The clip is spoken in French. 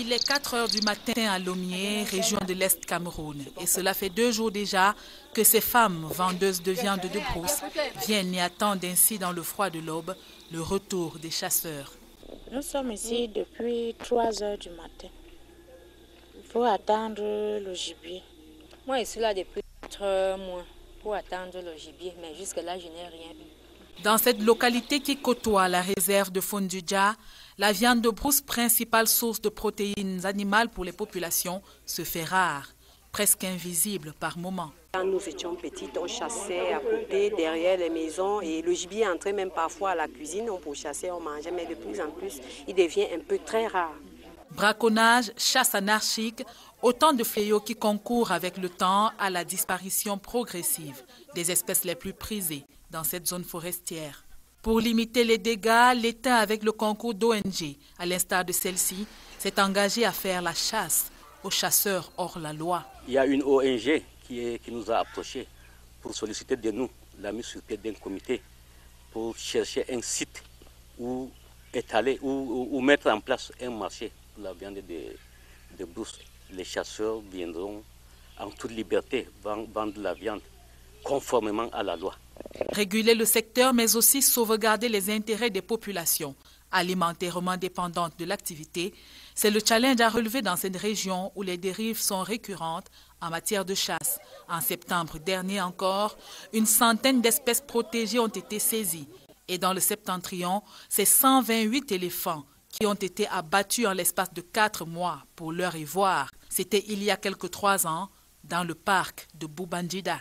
Il est 4 heures du matin à Lomé, région de l'Est Cameroun. Et cela fait 2 jours déjà que ces femmes vendeuses de viande de brousse viennent et attendent ainsi dans le froid de l'aube le retour des chasseurs. Nous sommes ici depuis 3 heures du matin. Il faut attendre le gibier. Moi, je suis là depuis 4 heures moins pour attendre le gibier, mais jusque-là, je n'ai rien eu. Dans cette localité qui côtoie la réserve de Fondudja, la viande de brousse, principale source de protéines animales pour les populations, se fait rare, presque invisible par moments. Quand nous étions petites, on chassait à côté, derrière les maisons, et le gibier entrait même parfois à la cuisine, on pourchassait, on mangeait, mais de plus en plus, il devient un peu très rare. Braconnage, chasse anarchique, autant de fléaux qui concourent avec le temps à la disparition progressive des espèces les plus prisées dans cette zone forestière. Pour limiter les dégâts, l'État, avec le concours d'ONG, à l'instar de celle-ci, s'est engagé à faire la chasse aux chasseurs hors la loi. Il y a une ONG qui nous a approchés pour solliciter de nous la mise sur pied d'un comité pour chercher un site où étaler ou mettre en place un marché pour la viande de brousse. Les chasseurs viendront en toute liberté vendre la viande conformément à la loi. Réguler le secteur, mais aussi sauvegarder les intérêts des populations alimentairement dépendantes de l'activité, c'est le challenge à relever dans cette région où les dérives sont récurrentes en matière de chasse. En septembre dernier encore, une centaine d'espèces protégées ont été saisies. Et dans le septentrion, c'est 128 éléphants qui ont été abattus en l'espace de 4 mois pour leur ivoire. C'était il y a quelques 3 ans dans le parc de Boubandjida.